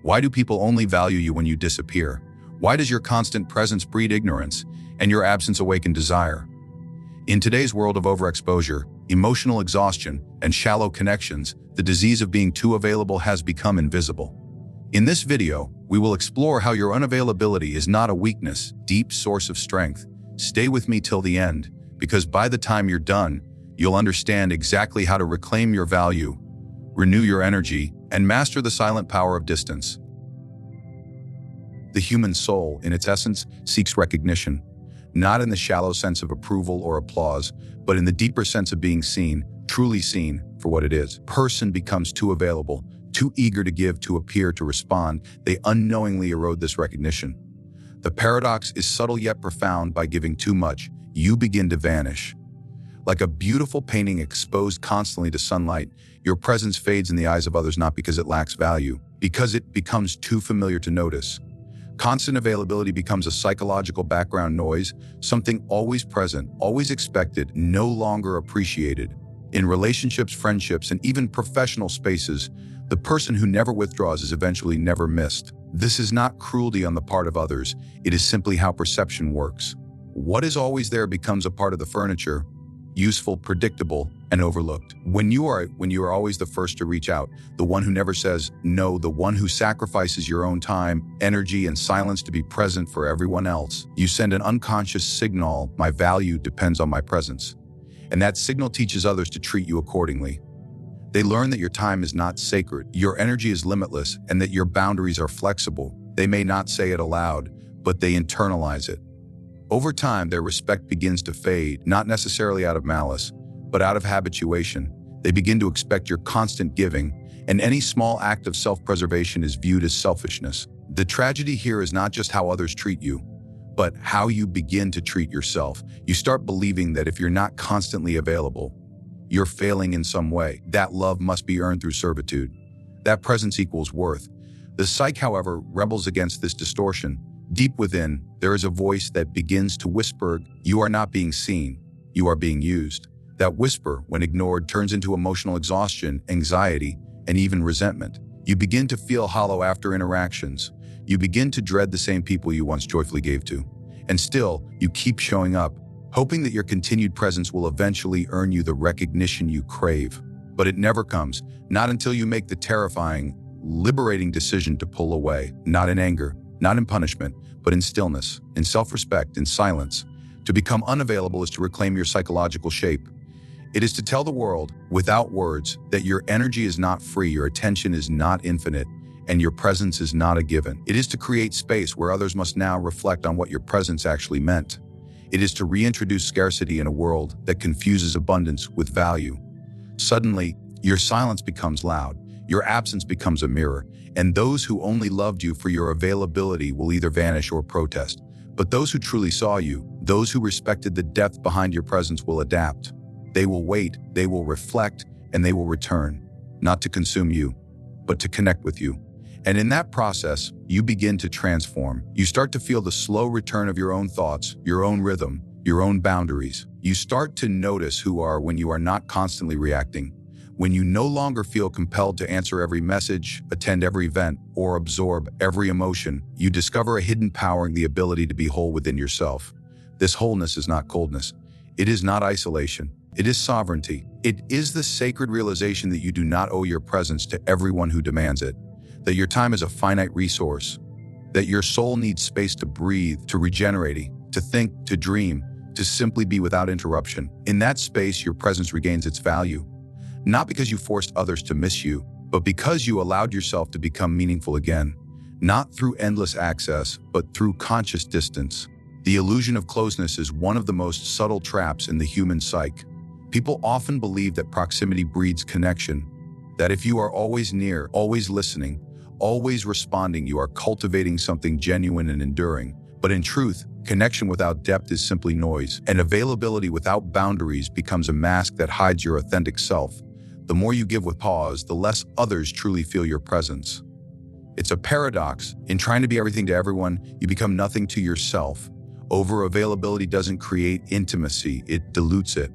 Why do people only value you when you disappear? Why does your constant presence breed ignorance and your absence awaken desire? In today's world of overexposure, emotional exhaustion, and shallow connections, the disease of being too available has become invisible. In this video, we will explore how your unavailability is not a weakness, deep source of strength. Stay with me till the end, because by the time you're done, you'll understand exactly how to reclaim your value, renew your energy, and master the silent power of distance. The human soul, in its essence, seeks recognition, not in the shallow sense of approval or applause, but in the deeper sense of being seen, truly seen for what it is. Person becomes too available, too eager to give, to appear, to respond. They unknowingly erode this recognition. The paradox is subtle yet profound. By giving too much, you begin to vanish. Like a beautiful painting exposed constantly to sunlight, your presence fades in the eyes of others, not because it lacks value, because it becomes too familiar to notice. Constant availability becomes a psychological background noise, something always present, always expected, no longer appreciated. In relationships, friendships, and even professional spaces, the person who never withdraws is eventually never missed. This is not cruelty on the part of others, it is simply how perception works. What is always there becomes a part of the furniture, useful, predictable, and overlooked. When you are always the first to reach out, the one who never says no, the one who sacrifices your own time, energy, and silence to be present for everyone else, you send an unconscious signal: my value depends on my presence. And that signal teaches others to treat you accordingly. They learn that your time is not sacred, your energy is limitless, and that your boundaries are flexible. They may not say it aloud, but they internalize it. Over time, their respect begins to fade, not necessarily out of malice, but out of habituation. They begin to expect your constant giving, and any small act of self-preservation is viewed as selfishness. The tragedy here is not just how others treat you, but how you begin to treat yourself. You start believing that if you're not constantly available, you're failing in some way. That love must be earned through servitude. That presence equals worth. The psyche, however, rebels against this distortion. Deep within, there is a voice that begins to whisper, you are not being seen, you are being used. That whisper, when ignored, turns into emotional exhaustion, anxiety, and even resentment. You begin to feel hollow after interactions. You begin to dread the same people you once joyfully gave to. And still, you keep showing up, hoping that your continued presence will eventually earn you the recognition you crave. But it never comes, not until you make the terrifying, liberating decision to pull away, not in anger, not in punishment, but in stillness, in self-respect, in silence. To become unavailable is to reclaim your psychological shape. It is to tell the world, without words, that your energy is not free, your attention is not infinite, and your presence is not a given. It is to create space where others must now reflect on what your presence actually meant. It is to reintroduce scarcity in a world that confuses abundance with value. Suddenly, your silence becomes loud, your absence becomes a mirror, and those who only loved you for your availability will either vanish or protest. But those who truly saw you, those who respected the depth behind your presence, will adapt. They will wait, they will reflect, and they will return, not to consume you, but to connect with you. And in that process, you begin to transform. You start to feel the slow return of your own thoughts, your own rhythm, your own boundaries. You start to notice who you are when you are not constantly reacting. When you no longer feel compelled to answer every message, attend every event, or absorb every emotion, you discover a hidden power and the ability to be whole within yourself. This wholeness is not coldness. It is not isolation. It is sovereignty. It is the sacred realization that you do not owe your presence to everyone who demands it, that your time is a finite resource, that your soul needs space to breathe, to regenerate, to think, to dream, to simply be without interruption. In that space, your presence regains its value. Not because you forced others to miss you, but because you allowed yourself to become meaningful again. Not through endless access, but through conscious distance. The illusion of closeness is one of the most subtle traps in the human psyche. People often believe that proximity breeds connection, that if you are always near, always listening, always responding, you are cultivating something genuine and enduring. But in truth, connection without depth is simply noise, and availability without boundaries becomes a mask that hides your authentic self. The more you give with pause, the less others truly feel your presence. It's a paradox. In trying to be everything to everyone, you become nothing to yourself. Over-availability doesn't create intimacy, it dilutes it.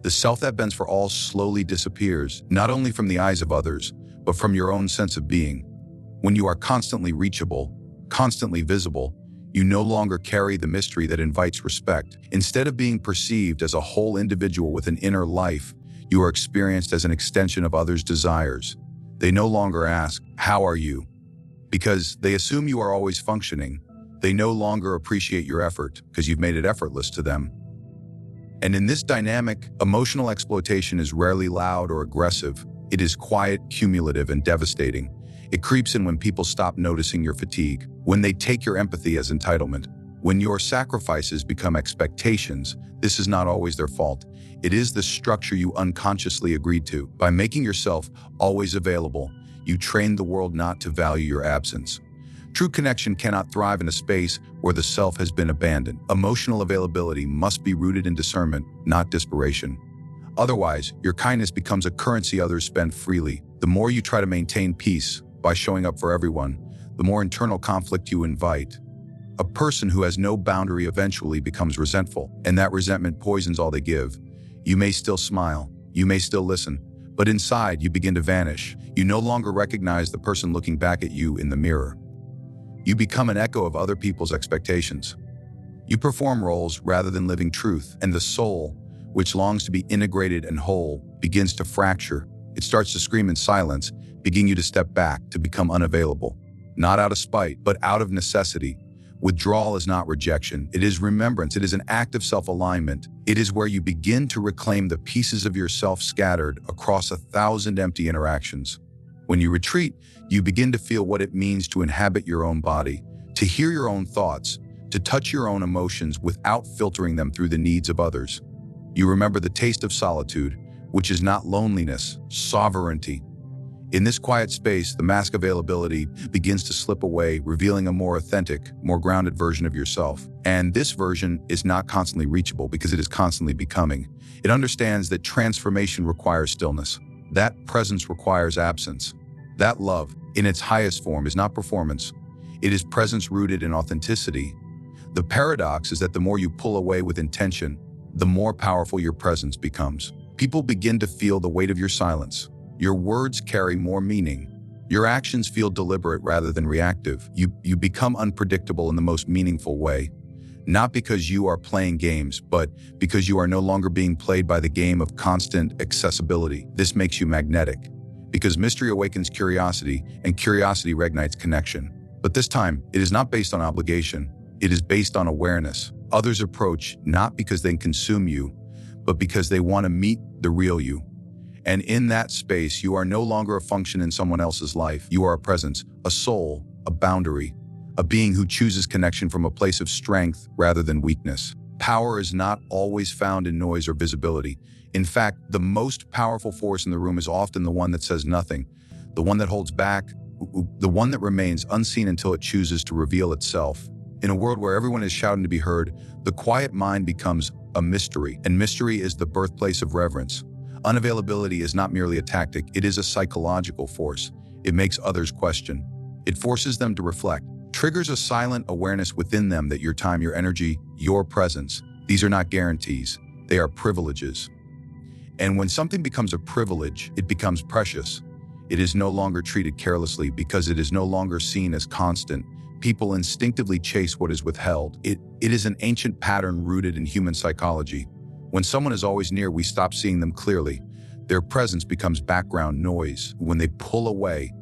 The self that bends for all slowly disappears, not only from the eyes of others, but from your own sense of being. When you are constantly reachable, constantly visible, you no longer carry the mystery that invites respect. Instead of being perceived as a whole individual with an inner life, you are experienced as an extension of others' desires. They no longer ask, "How are you?" because they assume you are always functioning. They no longer appreciate your effort because you've made it effortless to them. And in this dynamic, emotional exploitation is rarely loud or aggressive. It is quiet, cumulative, and devastating. It creeps in when people stop noticing your fatigue, when they take your empathy as entitlement, when your sacrifices become expectations. This is not always their fault. It is the structure you unconsciously agreed to. By making yourself always available, you train the world not to value your absence. True connection cannot thrive in a space where the self has been abandoned. Emotional availability must be rooted in discernment, not desperation. Otherwise, your kindness becomes a currency others spend freely. The more you try to maintain peace by showing up for everyone, the more internal conflict you invite. A person who has no boundary eventually becomes resentful, and that resentment poisons all they give. You may still smile, you may still listen, but inside you begin to vanish. You no longer recognize the person looking back at you in the mirror. You become an echo of other people's expectations. You perform roles rather than living truth, and the soul, which longs to be integrated and whole, begins to fracture. It starts to scream in silence, begging you to step back, to become unavailable. Not out of spite, but out of necessity. Withdrawal is not rejection. It is remembrance. It is an act of self-alignment. It is where you begin to reclaim the pieces of yourself scattered across 1,000 empty interactions. When you retreat, you begin to feel what it means to inhabit your own body, to hear your own thoughts, to touch your own emotions without filtering them through the needs of others. You remember the taste of solitude, which is not loneliness, sovereignty. In this quiet space, the mask of availability begins to slip away, revealing a more authentic, more grounded version of yourself. And this version is not constantly reachable because it is constantly becoming. It understands that transformation requires stillness. That presence requires absence. That love, in its highest form, is not performance. It is presence rooted in authenticity. The paradox is that the more you pull away with intention, the more powerful your presence becomes. People begin to feel the weight of your silence. Your words carry more meaning. Your actions feel deliberate rather than reactive. You become unpredictable in the most meaningful way. Not because you are playing games, but because you are no longer being played by the game of constant accessibility. This makes you magnetic, because mystery awakens curiosity, and curiosity reignites connection. But this time, it is not based on obligation. It is based on awareness. Others approach not because they consume you, but because they want to meet the real you. And in that space, you are no longer a function in someone else's life. You are a presence, a soul, a boundary, a being who chooses connection from a place of strength rather than weakness. Power is not always found in noise or visibility. In fact, the most powerful force in the room is often the one that says nothing, the one that holds back, the one that remains unseen until it chooses to reveal itself. In a world where everyone is shouting to be heard, the quiet mind becomes a mystery, and mystery is the birthplace of reverence. Unavailability is not merely a tactic, it is a psychological force. It makes others question. It forces them to reflect, triggers a silent awareness within them that your time, your energy, your presence, these are not guarantees, they are privileges. And when something becomes a privilege, it becomes precious. It is no longer treated carelessly because it is no longer seen as constant. People instinctively chase what is withheld. It is an ancient pattern rooted in human psychology. When someone is always near, we stop seeing them clearly. Their presence becomes background noise. When they pull away,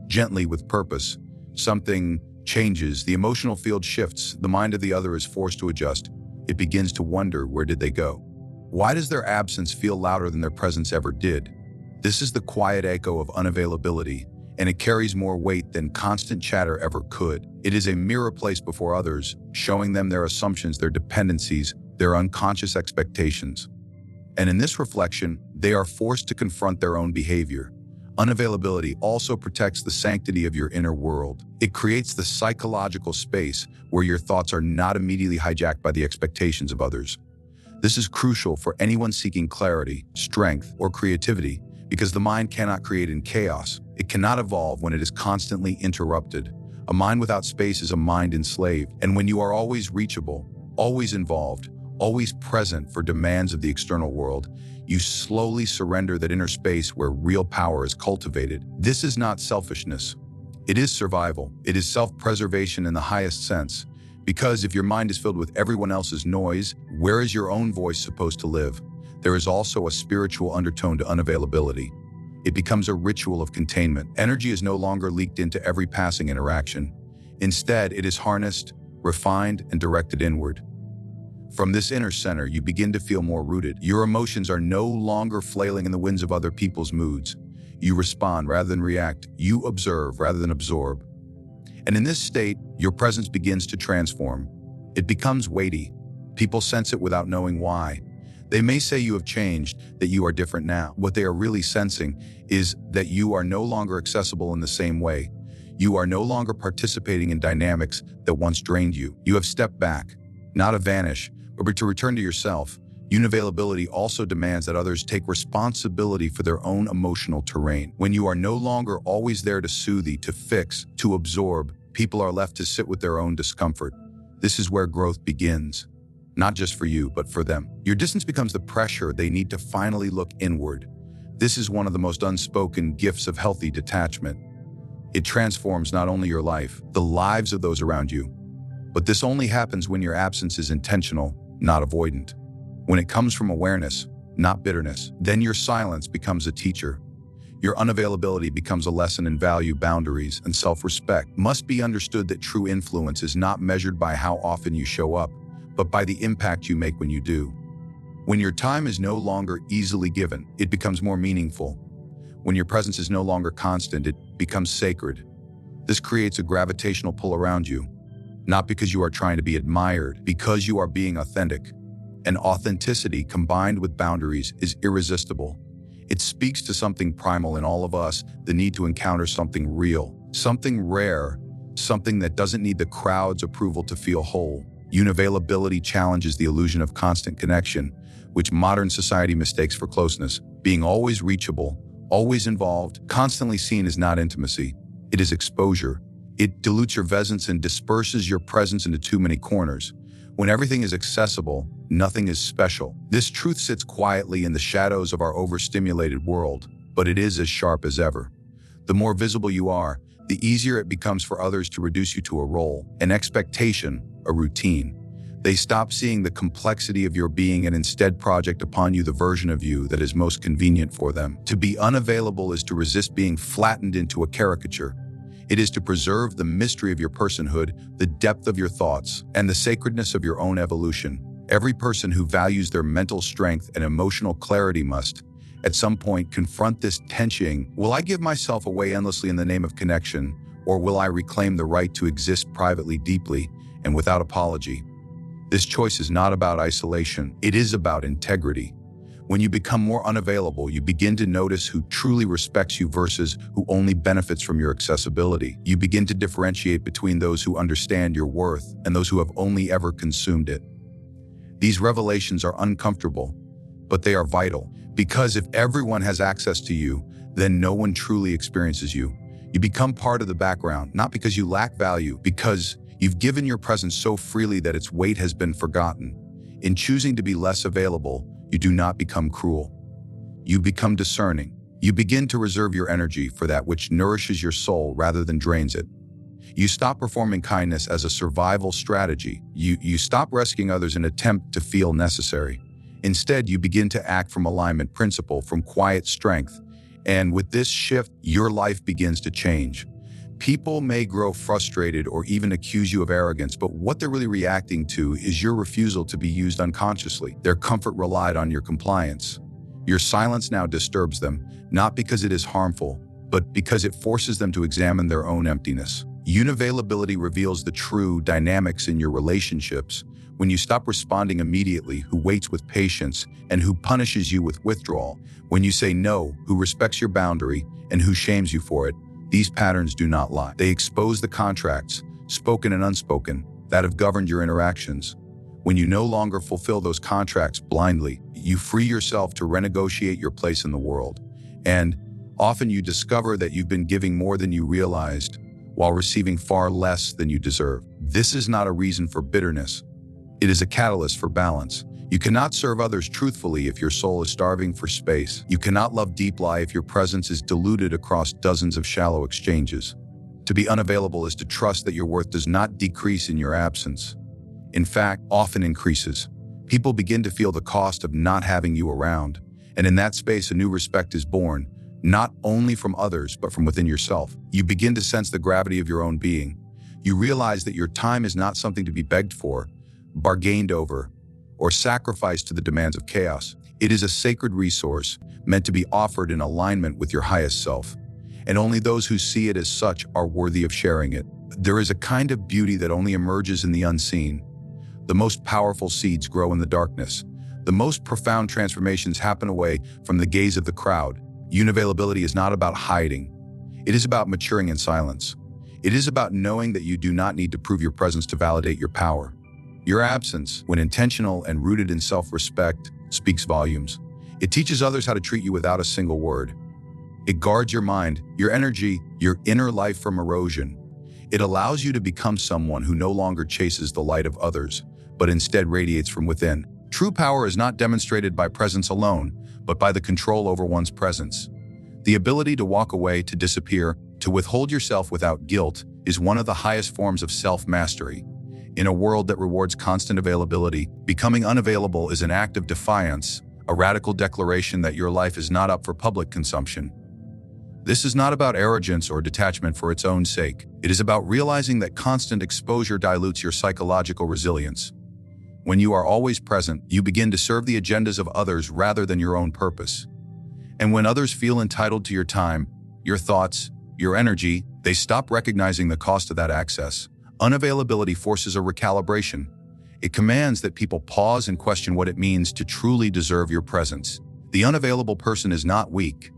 gently with purpose, something changes. The emotional field shifts. The mind of the other is forced to adjust. It begins to wonder, where did they go? Why does their absence feel louder than their presence ever did? This is the quiet echo of unavailability, and it carries more weight than constant chatter ever could. It is a mirror placed before others, showing them their assumptions, their dependencies, their unconscious expectations. And in this reflection, they are forced to confront their own behavior. Unavailability also protects the sanctity of your inner world. It creates the psychological space where your thoughts are not immediately hijacked by the expectations of others. This is crucial for anyone seeking clarity, strength, or creativity, because the mind cannot create in chaos. It cannot evolve when it is constantly interrupted. A mind without space is a mind enslaved. And when you are always reachable, always involved, always present for demands of the external world, you slowly surrender that inner space where real power is cultivated. This is not selfishness. It is survival. It is self-preservation in the highest sense. Because if your mind is filled with everyone else's noise, where is your own voice supposed to live? There is also a spiritual undertone to unavailability. It becomes a ritual of containment. Energy is no longer leaked into every passing interaction. Instead, it is harnessed, refined, and directed inward. From this inner center, you begin to feel more rooted. Your emotions are no longer flailing in the winds of other people's moods. You respond rather than react. You observe rather than absorb. And in this state, your presence begins to transform. It becomes weighty. People sense it without knowing why. They may say you have changed, that you are different now. What they are really sensing is that you are no longer accessible in the same way. You are no longer participating in dynamics that once drained you. You have stepped back, not to vanish, but to return to yourself. Unavailability also demands that others take responsibility for their own emotional terrain. When you are no longer always there to soothe, to fix, to absorb, people are left to sit with their own discomfort. This is where growth begins. Not just for you, but for them. Your distance becomes the pressure they need to finally look inward. This is one of the most unspoken gifts of healthy detachment. It transforms not only your life, the lives of those around you. But this only happens when your absence is intentional, not avoidant. When it comes from awareness, not bitterness, then your silence becomes a teacher. Your unavailability becomes a lesson in value, boundaries, and self-respect. Must be understood that true influence is not measured by how often you show up, but by the impact you make when you do. When your time is no longer easily given, it becomes more meaningful. When your presence is no longer constant, it becomes sacred. This creates a gravitational pull around you, not because you are trying to be admired, because you are being authentic. And authenticity combined with boundaries is irresistible. It speaks to something primal in all of us, the need to encounter something real, something rare, something that doesn't need the crowd's approval to feel whole. Unavailability challenges the illusion of constant connection, which modern society mistakes for closeness. Being always reachable, always involved, constantly seen is not intimacy. It is exposure. It dilutes your presence and disperses your presence into too many corners. When everything is accessible, nothing is special. This truth sits quietly in the shadows of our overstimulated world, but it is as sharp as ever. The more visible you are, the easier it becomes for others to reduce you to a role, an expectation, a routine. They stop seeing the complexity of your being and instead project upon you the version of you that is most convenient for them. To be unavailable is to resist being flattened into a caricature. It is to preserve the mystery of your personhood, the depth of your thoughts, and the sacredness of your own evolution. Every person who values their mental strength and emotional clarity must, at some point, confront this tension. Will I give myself away endlessly in the name of connection, or will I reclaim the right to exist privately, deeply, and without apology? This choice is not about isolation. It is about integrity. When you become more unavailable, you begin to notice who truly respects you versus who only benefits from your accessibility. You begin to differentiate between those who understand your worth and those who have only ever consumed it. These revelations are uncomfortable, but they are vital, because if everyone has access to you, then no one truly experiences you. You become part of the background, not because you lack value, because you've given your presence so freely that its weight has been forgotten. In choosing to be less available, you do not become cruel. You become discerning. You begin to reserve your energy for that which nourishes your soul rather than drains it. You stop performing kindness as a survival strategy. You stop rescuing others in an attempt to feel necessary. Instead, you begin to act from alignment principle, from quiet strength. And with this shift, your life begins to change. People may grow frustrated or even accuse you of arrogance, but what they're really reacting to is your refusal to be used unconsciously. Their comfort relied on your compliance. Your silence now disturbs them, not because it is harmful, but because it forces them to examine their own emptiness. Unavailability reveals the true dynamics in your relationships. When you stop responding immediately, who waits with patience, and who punishes you with withdrawal. When you say no, who respects your boundary, and who shames you for it. These patterns do not lie. They expose the contracts, spoken and unspoken, that have governed your interactions. When you no longer fulfill those contracts blindly, you free yourself to renegotiate your place in the world. And often you discover that you've been giving more than you realized, while receiving far less than you deserve. This is not a reason for bitterness. It is a catalyst for balance. You cannot serve others truthfully if your soul is starving for space. You cannot love deeply if your presence is diluted across dozens of shallow exchanges. To be unavailable is to trust that your worth does not decrease in your absence. In fact, often increases. People begin to feel the cost of not having you around, and in that space a new respect is born, not only from others but from within yourself. You begin to sense the gravity of your own being. You realize that your time is not something to be begged for, bargained over, or sacrificed to the demands of chaos. It is a sacred resource meant to be offered in alignment with your highest self, and only those who see it as such are worthy of sharing it. There is a kind of beauty that only emerges in the unseen. The most powerful seeds grow in the darkness. The most profound transformations happen away from the gaze of the crowd. Unavailability is not about hiding. It is about maturing in silence. It is about knowing that you do not need to prove your presence to validate your power. Your absence, when intentional and rooted in self-respect, speaks volumes. It teaches others how to treat you without a single word. It guards your mind, your energy, your inner life from erosion. It allows you to become someone who no longer chases the light of others, but instead radiates from within. True power is not demonstrated by presence alone, but by the control over one's presence. The ability to walk away, to disappear, to withhold yourself without guilt is one of the highest forms of self-mastery. In a world that rewards constant availability, becoming unavailable is an act of defiance, a radical declaration that your life is not up for public consumption. This is not about arrogance or detachment for its own sake. It is about realizing that constant exposure dilutes your psychological resilience. When you are always present, you begin to serve the agendas of others rather than your own purpose. And when others feel entitled to your time, your thoughts, your energy, they stop recognizing the cost of that access. Unavailability forces a recalibration. It commands that people pause and question what it means to truly deserve your presence. The unavailable person is not weak.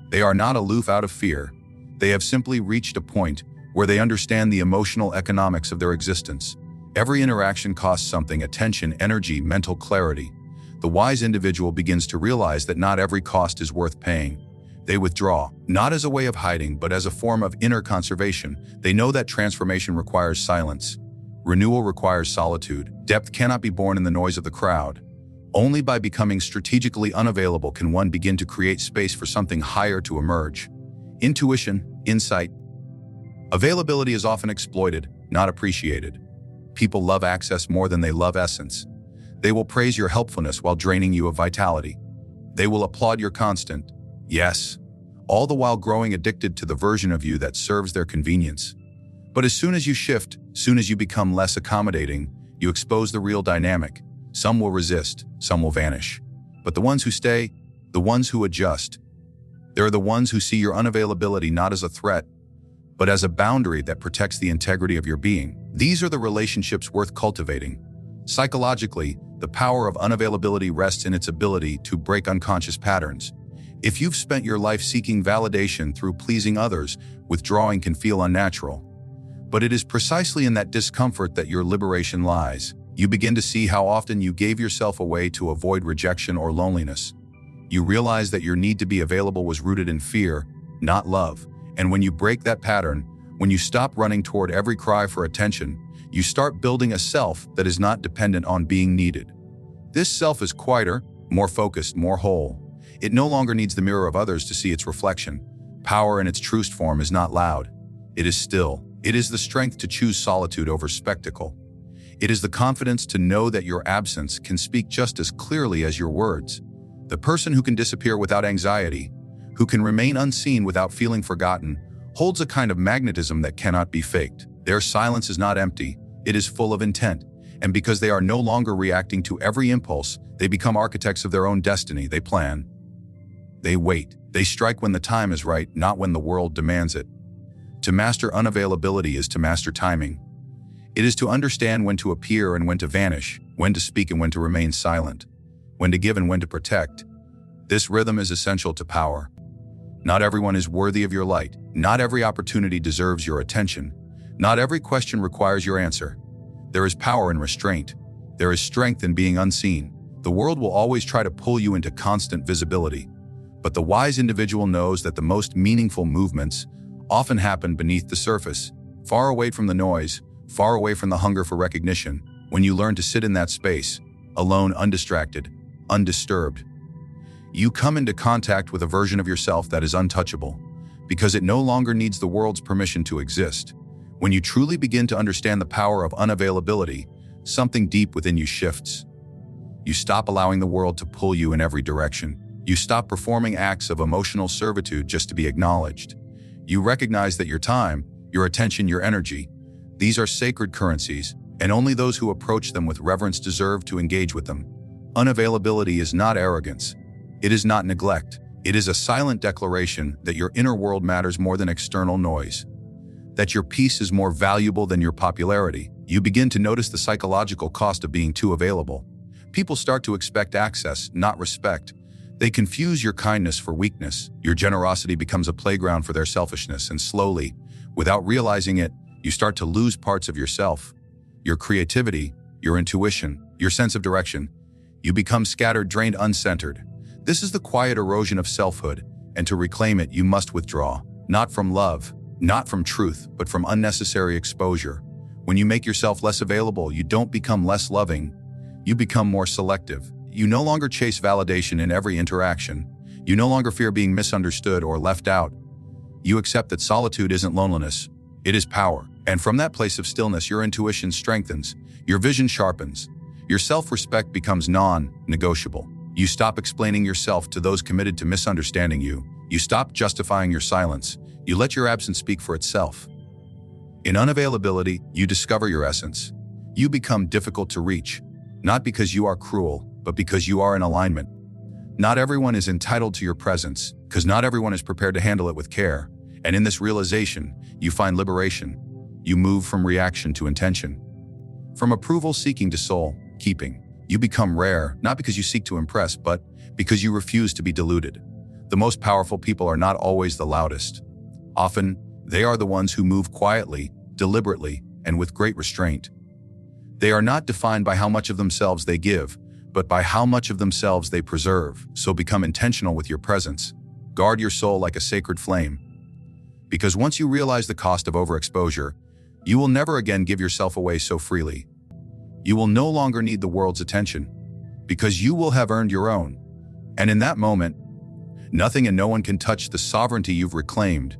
They are not aloof out of fear. They have simply reached a point where they understand the emotional economics of their existence. Every interaction costs something: attention, energy, mental clarity. The wise individual begins to realize that not every cost is worth paying. They withdraw, not as a way of hiding, but as a form of inner conservation. They know that transformation requires silence. Renewal requires solitude. Depth cannot be born in the noise of the crowd. Only by becoming strategically unavailable can one begin to create space for something higher to emerge. Intuition, insight. Availability is often exploited, not appreciated. People love access more than they love essence. They will praise your helpfulness while draining you of vitality. They will applaud your constant, yes, all the while growing addicted to the version of you that serves their convenience. But as soon as you shift, soon as you become less accommodating, you expose the real dynamic. Some will resist, some will vanish. But the ones who stay, the ones who adjust, they're the ones who see your unavailability not as a threat, but as a boundary that protects the integrity of your being. These are the relationships worth cultivating. Psychologically, the power of unavailability rests in its ability to break unconscious patterns. If you've spent your life seeking validation through pleasing others, withdrawing can feel unnatural. But it is precisely in that discomfort that your liberation lies. You begin to see how often you gave yourself away to avoid rejection or loneliness. You realize that your need to be available was rooted in fear, not love. And when you break that pattern, when you stop running toward every cry for attention, you start building a self that is not dependent on being needed. This self is quieter, more focused, more whole. It no longer needs the mirror of others to see its reflection. Power in its truest form is not loud. It is still. It is the strength to choose solitude over spectacle. It is the confidence to know that your absence can speak just as clearly as your words. The person who can disappear without anxiety, who can remain unseen without feeling forgotten, holds a kind of magnetism that cannot be faked. Their silence is not empty, it is full of intent. And because they are no longer reacting to every impulse, they become architects of their own destiny. They plan. They wait. They strike when the time is right, not when the world demands it. To master unavailability is to master timing. It is to understand when to appear and when to vanish, when to speak and when to remain silent, when to give and when to protect. This rhythm is essential to power. Not everyone is worthy of your light. Not every opportunity deserves your attention. Not every question requires your answer. There is power in restraint. There is strength in being unseen. The world will always try to pull you into constant visibility. But the wise individual knows that the most meaningful movements often happen beneath the surface, far away from the noise, far away from the hunger for recognition. When you learn to sit in that space, alone, undistracted, undisturbed, you come into contact with a version of yourself that is untouchable. because it no longer needs the world's permission to exist. When you truly begin to understand the power of unavailability, something deep within you shifts. You stop allowing the world to pull you in every direction. You stop performing acts of emotional servitude just to be acknowledged. You recognize that your time, your attention, your energy, these are sacred currencies, and only those who approach them with reverence deserve to engage with them. Unavailability is not arrogance. It is not neglect. It is a silent declaration that your inner world matters more than external noise, that your peace is more valuable than your popularity. You begin to notice the psychological cost of being too available. People start to expect access, not respect. They confuse your kindness for weakness. Your generosity becomes a playground for their selfishness, and slowly, without realizing it, you start to lose parts of yourself. Your creativity, your intuition, your sense of direction. You become scattered, drained, uncentered. This is the quiet erosion of selfhood, and to reclaim it, you must withdraw. Not from love, not from truth, but from unnecessary exposure. When you make yourself less available, you don't become less loving. You become more selective. You no longer chase validation in every interaction. You no longer fear being misunderstood or left out. You accept that solitude isn't loneliness, it is power. And from that place of stillness, your intuition strengthens, your vision sharpens, your self-respect becomes non-negotiable. You stop explaining yourself to those committed to misunderstanding you. You stop justifying your silence. You let your absence speak for itself. In unavailability, you discover your essence. You become difficult to reach, not because you are cruel, but because you are in alignment. Not everyone is entitled to your presence, because not everyone is prepared to handle it with care. And in this realization, you find liberation. You move from reaction to intention, from approval seeking to soul keeping. You become rare, not because you seek to impress, but because you refuse to be deluded. The most powerful people are not always the loudest. Often, they are the ones who move quietly, deliberately, and with great restraint. They are not defined by how much of themselves they give, but by how much of themselves they preserve. So become intentional with your presence. Guard your soul like a sacred flame. Because once you realize the cost of overexposure, you will never again give yourself away so freely. You will no longer need the world's attention, because you will have earned your own. And in that moment, nothing and no one can touch the sovereignty you've reclaimed.